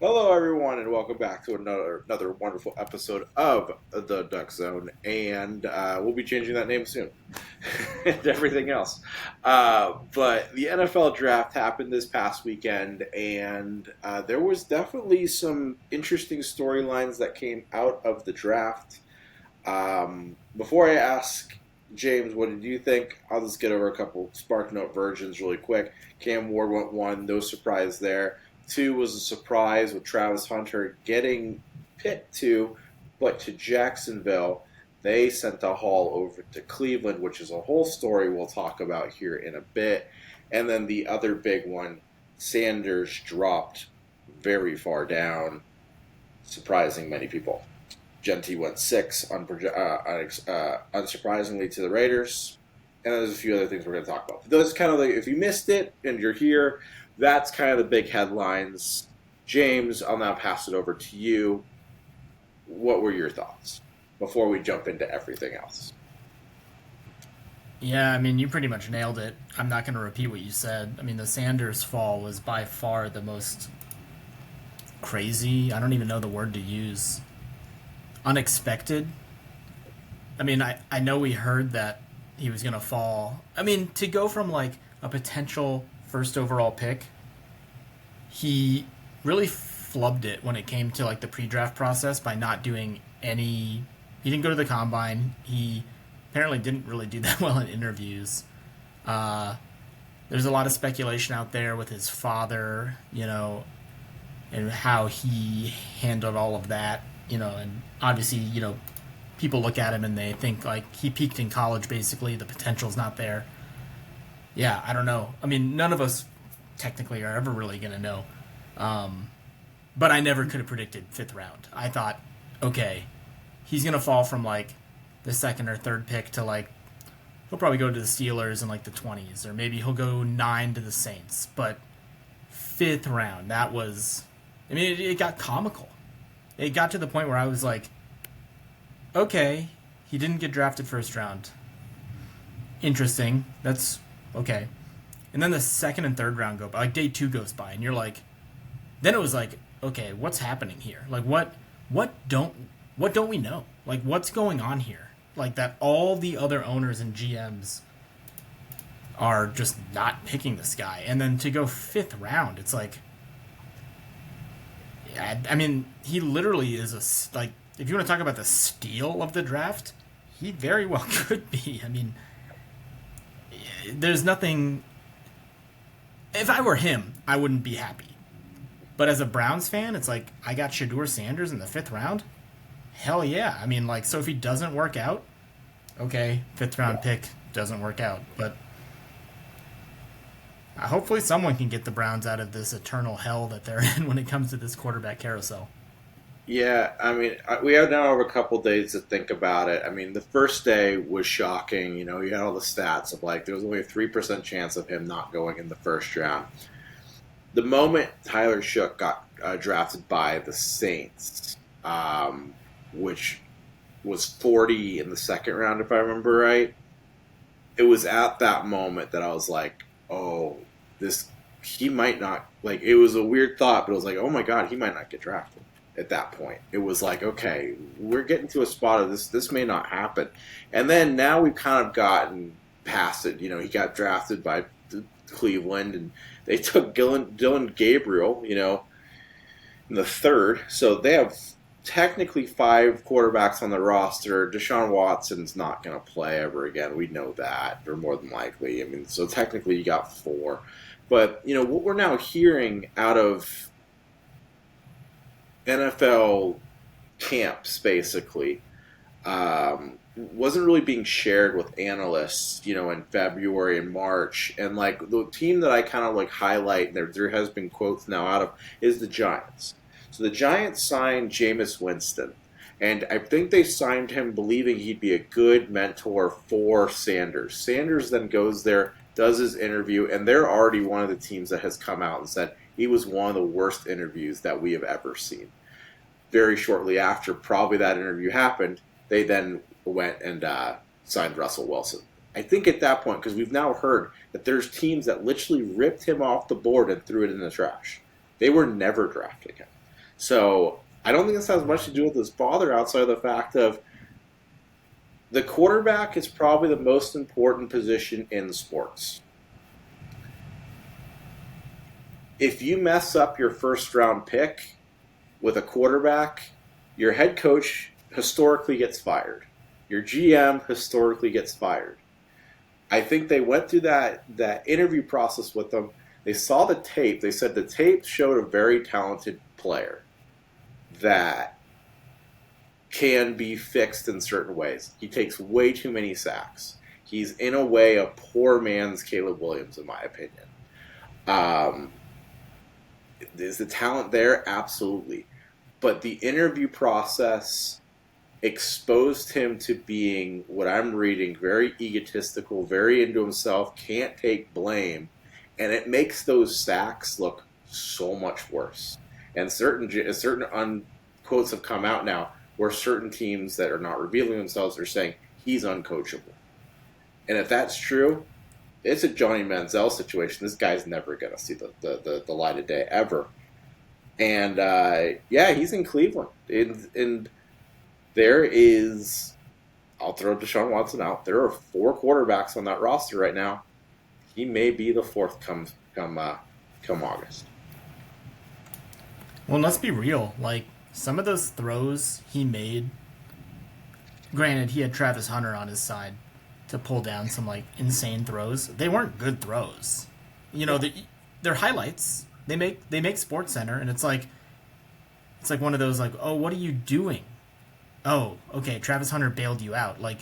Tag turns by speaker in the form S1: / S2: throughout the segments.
S1: Hello, everyone, and welcome back to another wonderful episode of the Duck Zone. And we'll be changing that name soon, and everything else. But the NFL draft happened this past weekend, and there was definitely some interesting storylines that came out of the draft. Before I ask James, what did you think? I'll just get over a couple Spark Note versions really quick. Cam Ward went one, no surprise there. Two was a surprise with Travis Hunter getting Pitt two, but to Jacksonville. They sent a haul over to Cleveland, which is a whole story we'll talk about here in a bit. And then the other big one, Sanders dropped very far down, surprising many people. Genty went six, unsurprisingly, to the Raiders. And there's a few other things we're going to talk about. Those kind of like, if you missed it and you're here, that's kind of the big headlines. James, I'll now pass it over to you. What were your thoughts before we jump into everything else?
S2: Yeah, I mean, you pretty much nailed it. I'm not going to repeat what you said. I mean, the Sanders fall was by far the most crazy, I don't even know the word to use, unexpected. I mean, I know we heard that he was going to fall. I mean, to go from like a potential first overall pick, he really flubbed it when it came to like the pre-draft process by not doing any. He didn't go to the combine. He apparently didn't really do that well in interviews. Uh, there's a lot of speculation out there with his father, and how he handled all of that, and obviously, people look at him and they think like he peaked in college basically, the potential's not there. Yeah, I don't know. I mean, none of us technically are ever really going to know. Um, but I never could have predicted fifth round. I thought, okay, he's going to fall from like the second or third pick to like he'll probably go to the Steelers in like the 20s, or maybe he'll go nine to the Saints. But fifth round, that was, I mean, it got comical. It got to the point where I was like, okay, he didn't get drafted first round. Interesting. That's okay. And then the second and third round go by, like day two goes by, and you're like, then it was like, okay, what's happening here? Like what don't what don't we know? Like what's going on here? Like that all the other owners and GMs are just not picking this guy, and then to go fifth round, it's like, yeah, I mean, he literally is like, if you want to talk about the steal of the draft, he very well could be. I mean, there's nothing. If I were him, I wouldn't be happy. But as a Browns fan, it's like I got Shador Sanders in the fifth round. Hell yeah! I mean, like, so if he doesn't work out, okay, fifth round pick doesn't work out, but hopefully someone can get the Browns out of this eternal hell that they're in when it comes to this quarterback carousel.
S1: Yeah, I mean, we have now have a couple days to think about it. I mean, the first day was shocking. You had all the stats of like there was only a 3% chance of him not going in the first round. The moment Tyler Shook got drafted by the Saints, which was 40 in the second round, if I remember right, it was at that moment that I was like, oh, this, he might not, like, it was a weird thought, but it was like, oh my God, he might not get drafted at that point. It was like, okay, we're getting to a spot of this may not happen. And then now we've kind of gotten past it. He got drafted by Cleveland, and they took Dylan Gabriel, in the third. So they have technically five quarterbacks on the roster. Deshaun Watson's not going to play ever again. We know that, or more than likely. I mean, so technically you got four. But, what we're now hearing out of NFL camps, basically, wasn't really being shared with analysts, in February and March. And like the team that I kind of like highlight, there has been quotes now out of, is the Giants. So the Giants signed Jameis Winston, and I think they signed him believing he'd be a good mentor for Sanders. Sanders then goes there, does his interview, and they're already one of the teams that has come out and said he was one of the worst interviews that we have ever seen. Very shortly after probably that interview happened, they then went and signed Russell Wilson. I think at that point, because we've now heard that there's teams that literally ripped him off the board and threw it in the trash. They were never drafting him. So I don't think this has much to do with his father outside of the fact of the quarterback is probably the most important position in sports. If you mess up your first round pick with a quarterback, your head coach historically gets fired. Your GM historically gets fired. I think they went through that interview process with them. They saw the tape. They said the tape showed a very talented player that can be fixed in certain ways. He takes way too many sacks. He's in a way a poor man's Caleb Williams, in my opinion. Um, is the talent there? Absolutely. But the interview process exposed him to being what I'm reading very egotistical, very into himself, can't take blame, and it makes those sacks look so much worse. And certain quotes have come out now where certain teams that are not revealing themselves are saying he's uncoachable. And if that's true, it's a Johnny Manziel situation. This guy's never going to see the light of day ever. And yeah, he's in Cleveland. And there is, I'll throw Deshaun Watson out. There are 4 quarterbacks on that roster right now. He may be the 4th come August.
S2: Well, let's be real. Like, some of those throws he made, granted, he had Travis Hunter on his side to pull down some, like, insane throws. They weren't good throws. You know, they're highlights. They make Sports Center, and it's like one of those, like, oh, what are you doing? Oh, okay, Travis Hunter bailed you out. Like,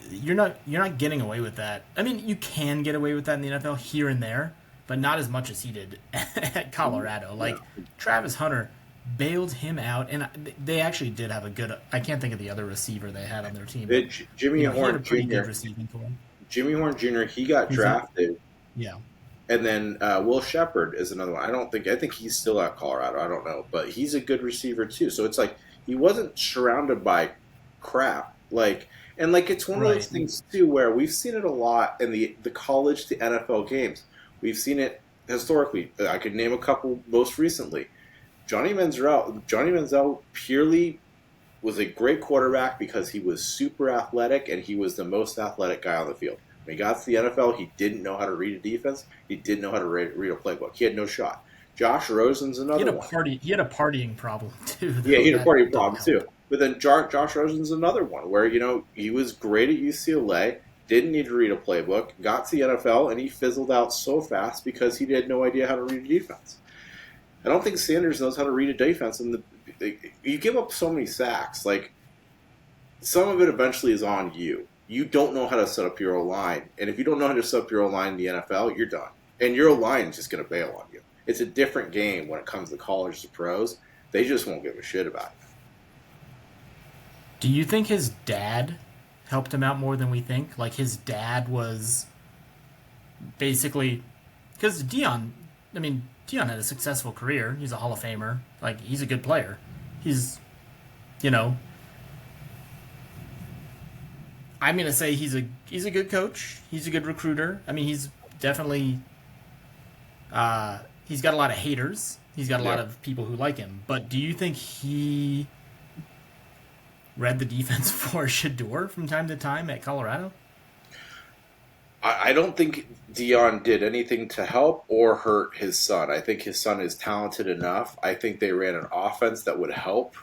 S2: you're not getting away with that. I mean, you can get away with that in the NFL here and there, but not as much as he did at Colorado. Like, Travis Hunter bailed him out, and they actually did have a good. I can't think of the other receiver they had on their team.
S1: Jimmy Horn
S2: he had a pretty
S1: Jr.
S2: good receiving core.
S1: Jimmy Horn Jr. He got drafted.
S2: Yeah.
S1: And then Will Shepard is another one. I think he's still at Colorado. I don't know, but he's a good receiver too. So it's like he wasn't surrounded by crap. It's one of those things too where we've seen it a lot in the college to NFL games. We've seen it historically. I could name a couple most recently. Johnny Manziel purely was a great quarterback because he was super athletic and he was the most athletic guy on the field. When he got to the NFL, he didn't know how to read a defense. He didn't know how to read a playbook. He had no shot. Josh Rosen's another one.
S2: He had a partying problem too.
S1: Yeah, he had a partying problem too. But then Josh Rosen's another one where, he was great at UCLA, didn't need to read a playbook, got to the NFL, and he fizzled out so fast because he had no idea how to read a defense. I don't think Sanders knows how to read a defense. And you give up so many sacks. Like, some of it eventually is on you. You don't know how to set up your O-line. And if you don't know how to set up your O-line in the NFL, you're done. And your O-line is just going to bail on you. It's a different game when it comes to college to pros. They just won't give a shit about it.
S2: Do you think his dad helped him out more than we think? Like, his dad was basically... Because Deion had a successful career. He's a Hall of Famer. Like, he's a good player. He's, I'm going to say he's a good coach. He's a good recruiter. I mean, he's definitely... he's got a lot of haters. He's got a lot of people who like him. But do you think he read the defense for Shedeur from time to time at Colorado?
S1: I don't think Deion did anything to help or hurt his son. I think his son is talented enough. I think they ran an offense that would help,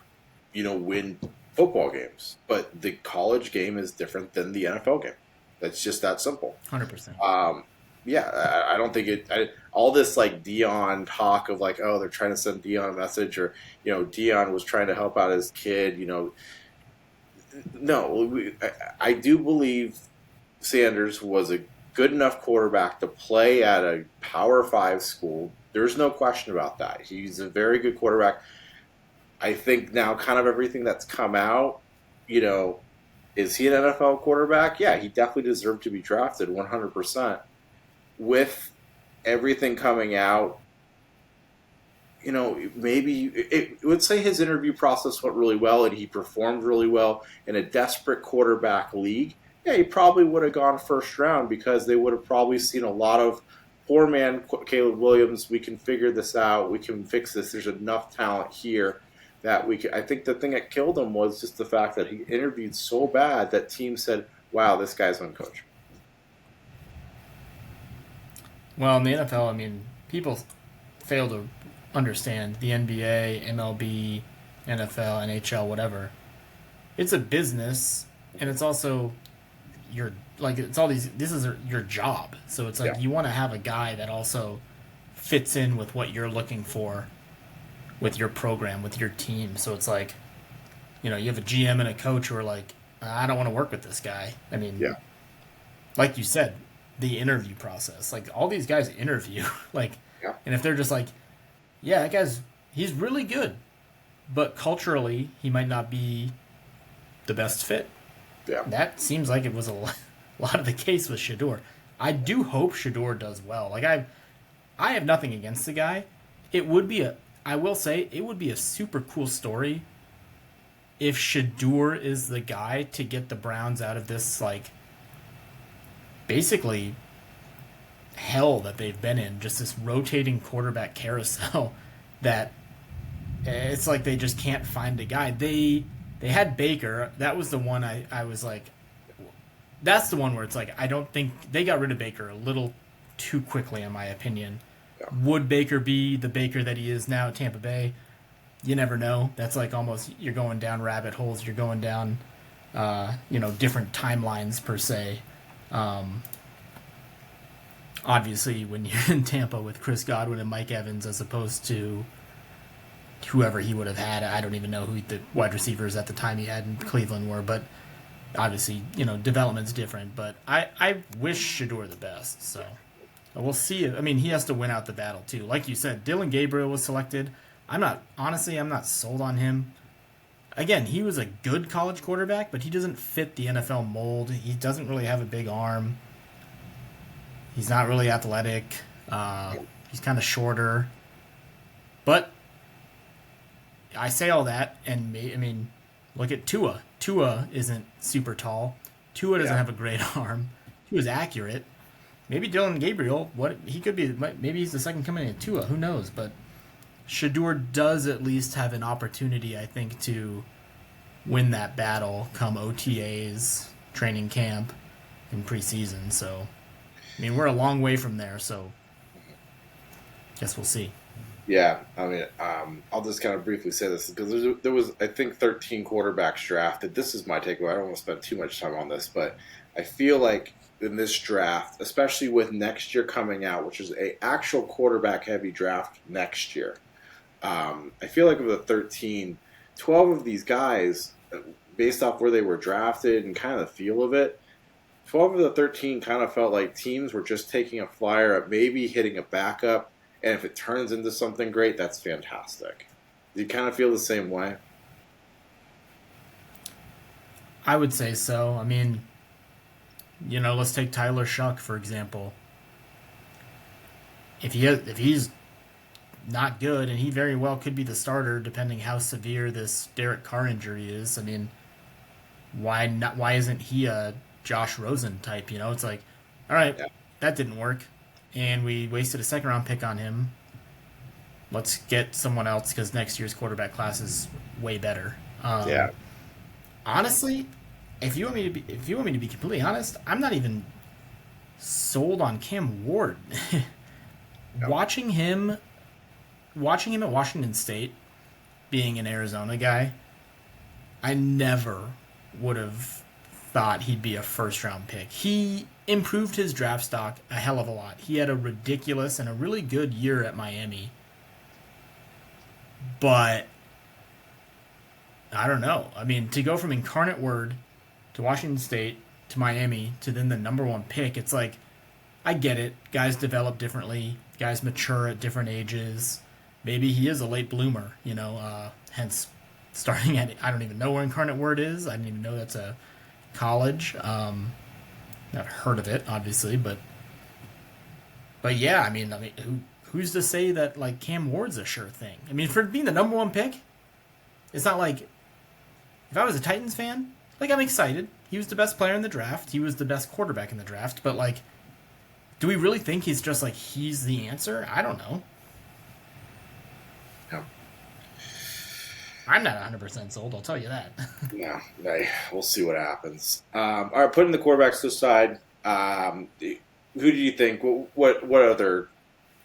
S1: win football games. But the college game is different than the NFL game. That's just that simple.
S2: 100%.
S1: Yeah, I don't think all this like Deion talk of like, oh, they're trying to send Deion a message, or Deion was trying to help out his kid. No, I do believe Sanders was a good enough quarterback to play at a Power 5 school. There's no question about that. He's a very good quarterback. I think now kind of everything that's come out, is he an NFL quarterback? Yeah, he definitely deserved to be drafted 100%. With everything coming out, maybe it would say his interview process went really well and he performed really well in a desperate quarterback league. Yeah, he probably would have gone first round because they would have probably seen a lot of poor man Caleb Williams, we can figure this out. We can fix this. There's enough talent here that we can. I think the thing that killed him was just the fact that he interviewed so bad that teams said, "Wow, this guy's uncoachable."
S2: Well, in the NFL, I mean, people fail to understand the NBA, MLB, NFL, NHL, whatever. It's a business, and it's also your like it's all these. This is your job, so it's like
S1: Yeah,
S2: you want to have a guy that also fits in with what you're looking for with your program, with your team. So it's like, you have a GM and a coach who are like, I don't want to work with this guy. I mean,
S1: yeah,
S2: like you said, the interview process, like all these guys interview, like,
S1: yeah,
S2: and if they're just like, yeah, he's really good, but culturally he might not be the best fit.
S1: yeah,
S2: That seems like it was lot of the case with Shador. I do hope Shador does well. Like I have nothing against the guy. It would be I will say it would be a super cool story if Shador is the guy to get the Browns out of this like basically hell that they've been in, just this rotating quarterback carousel that it's like they just can't find a guy. They had Baker. That was the one I was like, that's the one where it's like I don't think they got rid of Baker a little too quickly in my opinion.
S1: yeah,
S2: Would Baker be the Baker that he is now at Tampa Bay? You never know. That's like almost you're going down rabbit holes. You're going down, different timelines per se. Obviously, when you're in Tampa with Chris Godwin and Mike Evans, as opposed to whoever he would have had, I don't even know who the wide receivers at the time he had in Cleveland were, but obviously, development's different. But I wish Shador the best. So we'll see. I mean, he has to win out the battle too. Like you said, Dylan Gabriel was selected. I'm not sold on him. Again, he was a good college quarterback, but he doesn't fit the NFL mold. He doesn't really have a big arm. He's not really athletic. He's kind of shorter. But I say all that, and I mean, look at Tua. Tua isn't super tall. Tua doesn't
S1: yeah.
S2: have a great arm. Tua's accurate. Maybe Dylan Gabriel. What he could be. Maybe he's the second coming of Tua. Who knows? But Shador does at least have an opportunity, I think, to win that battle come OTAs, training camp, and preseason. So, I mean, we're a long way from there. So, guess we'll see.
S1: Yeah, I mean, I'll just kind of briefly say this because there was, I think, 13 quarterbacks drafted. This is my takeaway. I don't want to spend too much time on this, but I feel like in this draft, especially with next year coming out, which is a actual quarterback heavy draft next year, I feel like of the 13, 12 of these guys, based off where they were drafted and kind of the feel of it, 12 of the 13 kind of felt like teams were just taking a flyer at maybe hitting a backup. And if it turns into something great, that's fantastic. Do you kind of feel the same way?
S2: I would say so. I mean, let's take Tyler Shuck for example. If he's not good, and he very well could be the starter, depending how severe this Derek Carr injury is. I mean, why not? Why isn't he a Josh Rosen type? It's like, all right,
S1: Yeah.
S2: that didn't work, and we wasted a second round pick on him. Let's get someone else because next year's quarterback class is way better.
S1: Yeah.
S2: Honestly, if you want me to be completely honest, I'm not even sold on Cam Ward.
S1: No.
S2: Watching him at Washington State, being an Arizona guy, I never would have thought he'd be a first round pick. He improved his draft stock a hell of a lot. He had a ridiculous and a really good year at Miami. But I don't know. I mean, to go from Incarnate Word to Washington State to Miami to then the number one pick, it's like, I get it. Guys develop differently. Guys mature at different ages. Maybe he is a late bloomer, hence starting at, I don't even know where Incarnate Word is. I didn't even know that's a college. Not heard of it, obviously, but yeah, I mean, who's to say that like Cam Ward's a sure thing? I mean, for being the number one pick, it's not like if I was a Titans fan, like I'm excited. He was the best player in the draft. He was the best quarterback in the draft, but like Do we really think he's just like he's the answer? I don't know.
S1: Yeah.
S2: I'm not 100% sold. I'll tell you that.
S1: No, we'll see what happens. All right, putting the quarterbacks to the side. Who do you think? What other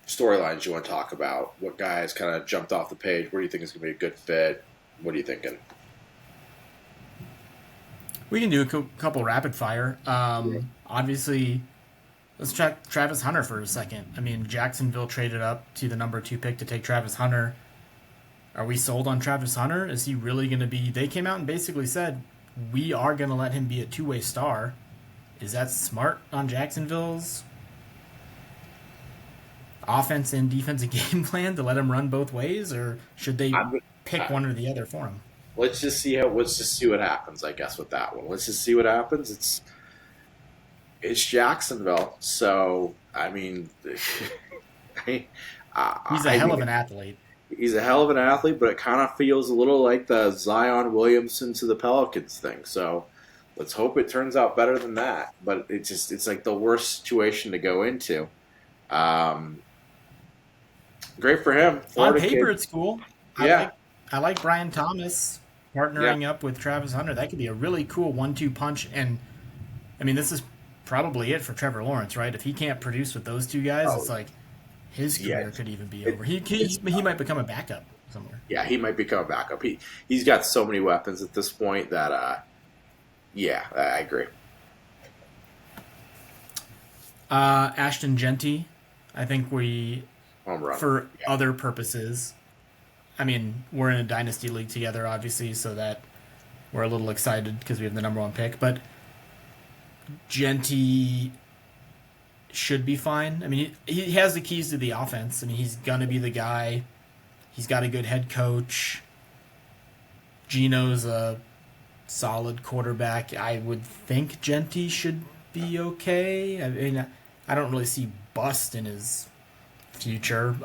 S1: storylines you want to talk about? What guys kind of jumped off the page? Where do you think is going to be a good fit? What are you thinking?
S2: We can do a couple rapid fire.
S1: Yeah.
S2: Obviously, let's check Travis Hunter for a second. I mean, Jacksonville traded up to the number 2 pick to take Travis Hunter. Are we sold on Travis Hunter? Is he really going to be? They came out and basically said we are going to let him be a two-way star. Is that smart on Jacksonville's offense and defensive game plan to let him run both ways, or should they
S1: I'm,
S2: pick one or the other for him?
S1: let's just see what happens. I guess with that one, let's just see what happens. It's Jacksonville, so I mean, I,
S2: He's a
S1: I
S2: hell of
S1: think
S2: an athlete.
S1: he's a hell of an athlete, but it kind of feels a little like the Zion Williamson to the Pelicans thing. So let's hope it turns out better than that. But it's like the worst situation to go into. Um, Great for him,
S2: On
S1: Florida
S2: paper,
S1: kid.
S2: it's cool. I
S1: Yeah,
S2: like I like Brian Thomas
S1: yeah.
S2: partnering up with Travis Hunter. That could be a really cool 1-2 punch. And I mean, this is probably it for Trevor Lawrence, right? If he can't produce with those two guys,
S1: Oh,
S2: it's like his
S1: yeah.
S2: career could even be
S1: It,
S2: over. He might become a backup somewhere.
S1: yeah, he might become a backup. He's got so many weapons at this point that yeah, I agree.
S2: Ashton Genty, I think we
S1: Home run.
S2: for
S1: Yeah.
S2: other purposes. I mean, we're in a dynasty league together, obviously, so that we're a little excited because we have the number 1 pick. But Genty should be fine. I mean, he has the keys to the offense. I mean, he's gonna be the guy. He's got a good head coach. Gino's a solid quarterback. I would think Genty should be okay. I mean, I don't really see bust in his future.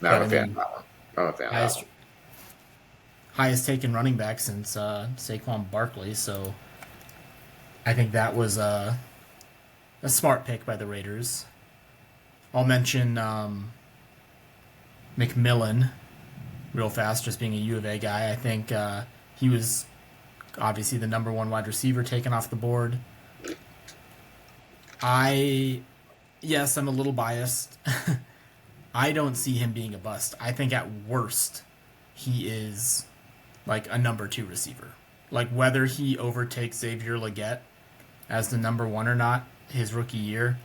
S1: Not
S2: But
S1: a
S2: I
S1: fan of
S2: mean,
S1: that one. Not a fan of that
S2: highest
S1: one.
S2: highest taken running back since Saquon Barkley. So I think that was a smart pick by the Raiders. I'll mention McMillan real fast, just being a U of A guy. I think he was obviously the number 1 wide receiver taken off the board. I, yes, I'm a little biased. I don't see him being a bust. I think at worst, he is like a number 2 receiver. Like whether he overtakes Xavier Legette as the number 1 or not his rookie year,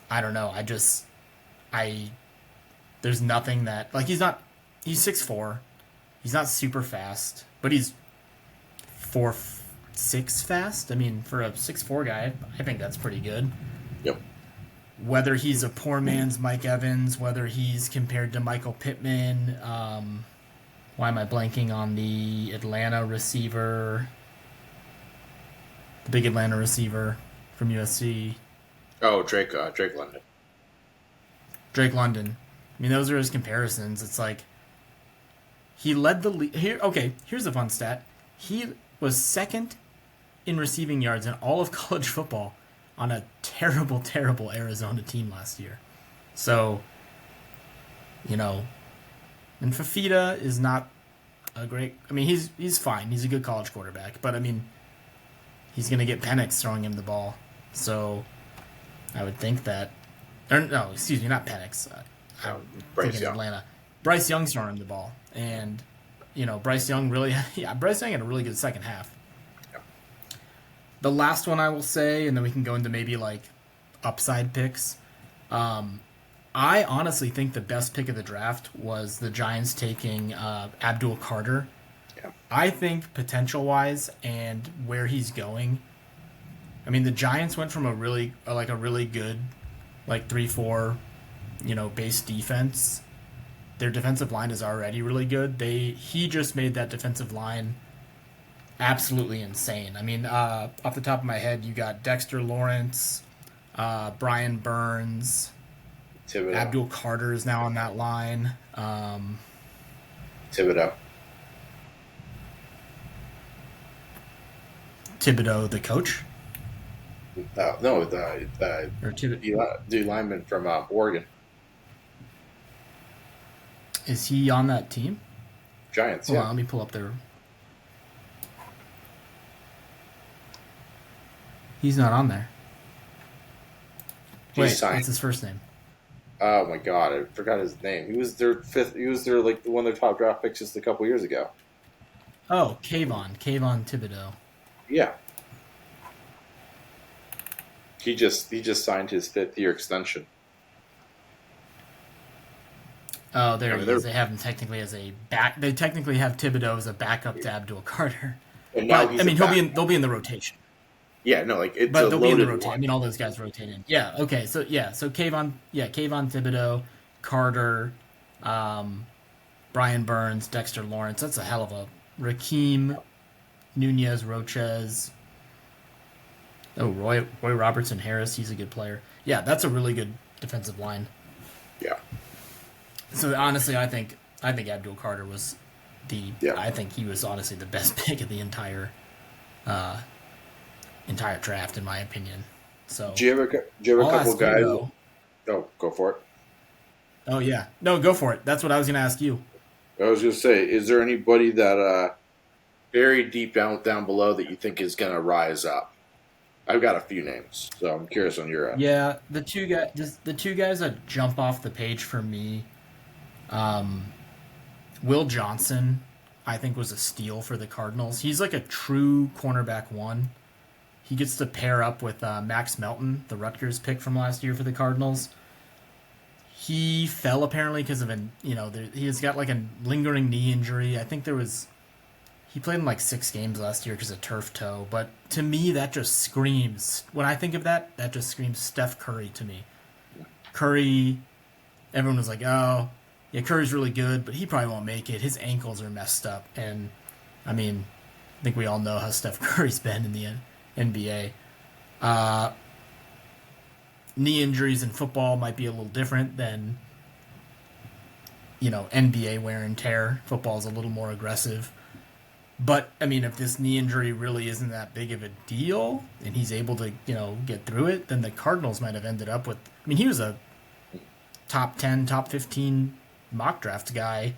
S2: I don't know. I there's nothing that like he's 6'4". He's not super fast, but he's 4'6" fast. I mean, for a 6'4" guy, I think that's pretty good.
S1: Yep.
S2: Whether he's a poor man's Mike Evans, whether he's compared to Michael Pittman, why am I blanking on the Atlanta receiver? The big Atlanta receiver from USC,
S1: Oh, Drake London.
S2: Drake London. I mean, those are his comparisons. It's like he led the league. Here, okay, here's a fun stat. He was second in receiving yards in all of college football on a terrible, terrible Arizona team last year. So, you know, and Fafita is not a great. I mean, he's fine. He's a good college quarterback, but I mean, he's gonna get Penix throwing him the ball. So, I would think that. Or no, excuse me, not Penix. I'm
S1: Bryce
S2: thinking
S1: Young.
S2: Atlanta. Bryce Young's throwing him the ball, and Bryce Young really, Bryce Young had a really good second half.
S1: Yep.
S2: The last one I will say, and then we can go into maybe like upside picks. I honestly think the best pick of the draft was the Giants taking Abdul Carter.
S1: Yeah.
S2: I think potential wise and where he's going. I mean, the Giants went from a really good, like 3-4, base defense. Their defensive line is already really good. He just made that defensive line absolutely insane. I mean, off the top of my head, you got Dexter Lawrence, Brian Burns,
S1: Thibodeau.
S2: Abdul Carter is now on that line.
S1: Thibodeau.
S2: Thibodeau, the coach.
S1: No, the
S2: or Tibet.
S1: D lineman from Oregon
S2: Is he on that team?
S1: Giants.
S2: Hold
S1: Yeah,
S2: on, let me pull up their. He's not on there.
S1: he
S2: Wait,
S1: signed.
S2: what's his first name?
S1: Oh my god, I forgot his name. He was their fifth. He was their like one of their top draft picks just a couple years ago.
S2: Oh, Kayvon Thibodeau.
S1: Yeah, he just signed his 5th-year extension.
S2: Oh,
S1: I
S2: there
S1: mean,
S2: he
S1: they're
S2: is. They have him technically as a back. They technically have Thibodeau as a backup to Abdul Carter,
S1: and now
S2: but I
S1: he's a
S2: mean, he'll be
S1: back.
S2: in. They'll be in the rotation.
S1: Yeah, no, like it's a
S2: But they'll be in the
S1: loaded
S2: rotate. I
S1: one.
S2: mean, all those guys rotate in. Yeah. Okay. So yeah. So Kayvon Thibodeau, Carter, um, Brian Burns, Dexter Lawrence. That's a hell of a Raheem Nunez Roches. Oh, Roy Robertson Harris. He's a good player. Yeah, that's a really good defensive line.
S1: Yeah,
S2: So honestly, I think Abdul Carter was the.
S1: yeah.
S2: I think he was honestly the best pick of the entire draft in my opinion. So
S1: Do you have a
S2: I'll
S1: couple
S2: ask you
S1: guys?
S2: though.
S1: Oh, go for it.
S2: Oh yeah, no, go for it. That's what I was going to ask you.
S1: I was gonna say, is there anybody that very deep down below that you think is gonna rise up? I've got a few names, so I'm curious on your end.
S2: Yeah, the two guys that jump off the page for me, um, Will Johnson, I think was a steal for the Cardinals. He's like a true cornerback one. He gets to pair up with Max Melton, the Rutgers pick from last year for the Cardinals. He fell apparently because of he has got like a lingering knee injury. I think he played in like 6 games last year because of turf toe. But to me, that just screams. When I think of that, that just screams Steph Curry to me. Curry, everyone was like, oh, yeah, Curry's really good, but he probably won't make it. His ankles are messed up. And, I mean, I think we all know how Steph Curry's been in the NBA. Uh, Knee injuries in football might be a little different than, NBA wear and tear. Football is a little more aggressive. But I mean, if this knee injury really isn't that big of a deal, and he's able to, get through it, then the Cardinals might have ended up with. I mean, he was a top 10, top 15 mock draft guy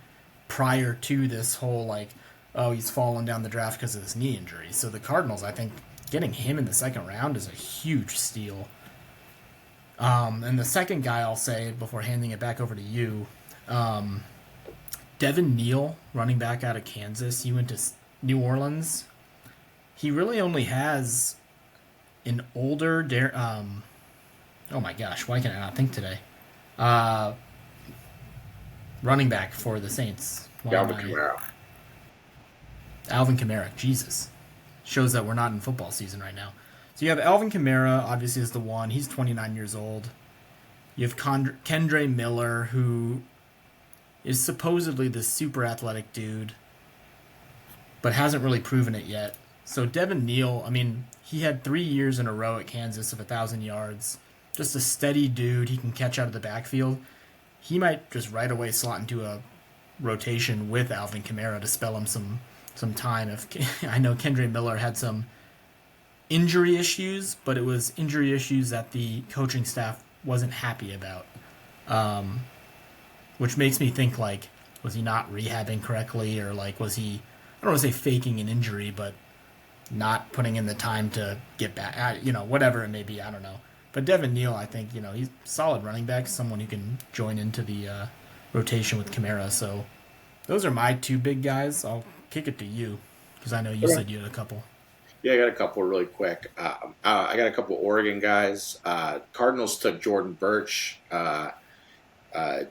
S2: prior to this whole like, oh, he's fallen down the draft because of this knee injury. So the Cardinals, I think, getting him in the second round is a huge steal. And the second guy I'll say before handing it back over to you, um, Devin Neal, running back out of Kansas. He went to New Orleans. He really only has an older. Oh my gosh, why can I not think today? Uh, Running back for the Saints. Why am
S1: Galvin
S2: I?
S1: Kamara.
S2: Alvin Kamara. Jesus, shows that we're not in football season right now. So you have Alvin Kamara, obviously is the one. He's 29 years old. You have Kendre Miller, who is supposedly this super athletic dude, but hasn't really proven it yet. So Devin Neal, I mean, he had 3 years in a row at Kansas of 1,000 yards. Just a steady dude. He can catch out of the backfield. He might just right away slot into a rotation with Alvin Kamara to spell him some time. If I know Kendre Miller had some injury issues, but it was injury issues that the coaching staff wasn't happy about. Um, which makes me think like, was he not rehabbing correctly, or like was he? I don't want to say faking an injury, but not putting in the time to get back. Whatever it may be. I don't know. But Devin Neal, I think he's a solid running back, someone who can join into the rotation with Kamara. So those are my two big guys. I'll kick it to you because I know you
S1: Okay.
S2: said you had a couple.
S1: Yeah, I got a couple really quick. I got a couple Oregon guys. Cardinals took Jordan Birch,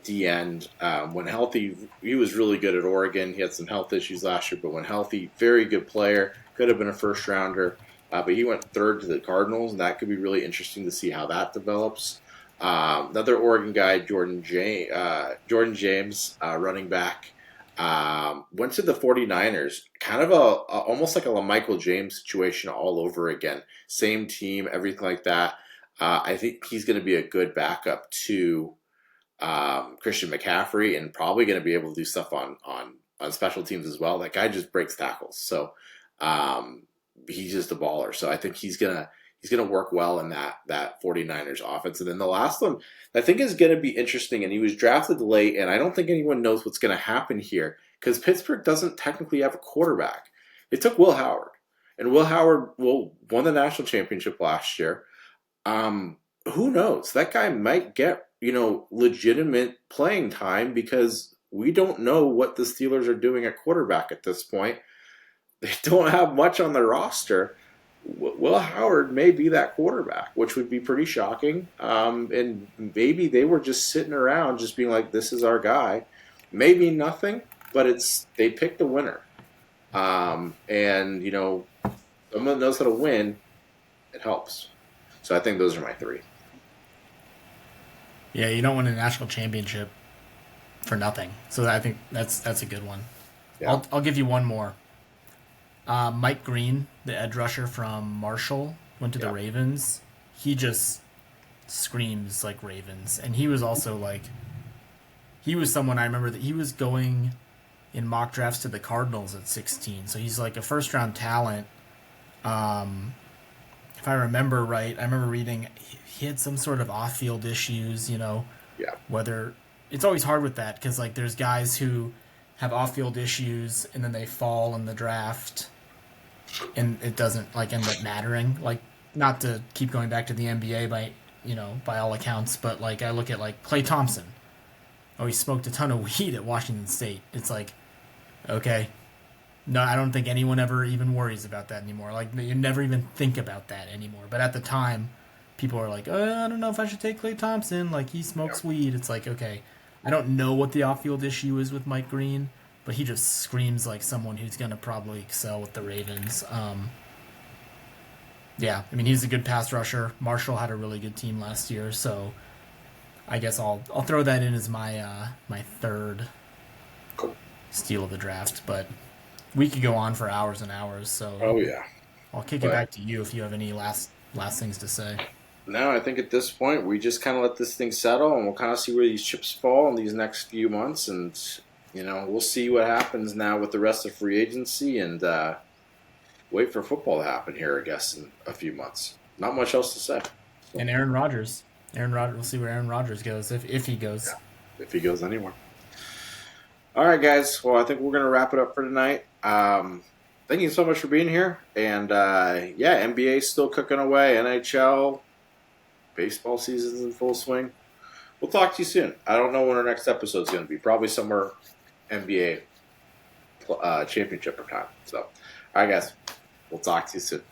S1: D end. When healthy, he was really good at Oregon. He had some health issues last year, but when healthy, very good player. Could have been a first rounder, but he went third to the Cardinals, and that could be really interesting to see how that develops. Another Oregon guy, Jordan James, running back, went to the 49ers. Kind of almost like a Michael James situation all over again. Same team, everything like that. I think he's going to be a good backup to Christian McCaffrey, and probably going to be able to do stuff on special teams as well. That guy just breaks tackles, so um, he's just a baller. So I think He's going to work well in that 49ers offense. And then the last one I think is going to be interesting, and he was drafted late, and I don't think anyone knows what's going to happen here because Pittsburgh doesn't technically have a quarterback. They took Will Howard, and Will Howard won the national championship last year. Who knows? That guy might get, legitimate playing time because we don't know what the Steelers are doing at quarterback at this point. They don't have much on their roster. Will Howard may be that quarterback, which would be pretty shocking. And maybe they were just sitting around just being like, this is our guy. Maybe nothing, but they picked a winner. And, someone knows how to win, it helps. So I think those are my three.
S2: Yeah, you don't win a national championship for nothing. So I think that's a good one.
S1: Yeah.
S2: I'll give you one more. Mike Green, the edge rusher from Marshall, went to the Ravens. He just screams like Ravens. And he was also he was someone I remember that he was going in mock drafts to the Cardinals at 16. So he's like a first round talent. If I remember right, I remember reading he had some sort of off field issues,
S1: Yeah.
S2: Whether it's always hard with that because there's guys who have off field issues and then they fall in the draft. And it doesn't end up mattering. Not to keep going back to the NBA by all accounts, but I look at Klay Thompson. Oh, he smoked a ton of weed at Washington State. It's okay. No, I don't think anyone ever even worries about that anymore. You never even think about that anymore. But at the time, people are I don't know if I should take Klay Thompson. He smokes weed. It's okay. I don't know what the off-field issue is with Mike Green, but he just screams like someone who's going to probably excel with the Ravens. He's a good pass rusher. Marshall had a really good team last year, so I guess I'll throw that in as my my third steal of the draft. But we could go on for hours and hours, so I'll kick it back to you if you have any last things to say.
S1: No, I think at this point we just kind of let this thing settle, and we'll kind of see where these chips fall in these next few months, and we'll see what happens now with the rest of free agency, and wait for football to happen here, I guess, in a few months. Not much else to say.
S2: So. And Aaron Rodgers. We'll see where Aaron Rodgers goes if he goes.
S1: Yeah, if he goes anywhere. All right, guys. Well, I think we're going to wrap it up for tonight. Thank you so much for being here. And, NBA is still cooking away. NHL, baseball season's in full swing. We'll talk to you soon. I don't know when our next episode is going to be. Probably somewhere NBA championship time. So, all right, guys. We'll talk to you soon.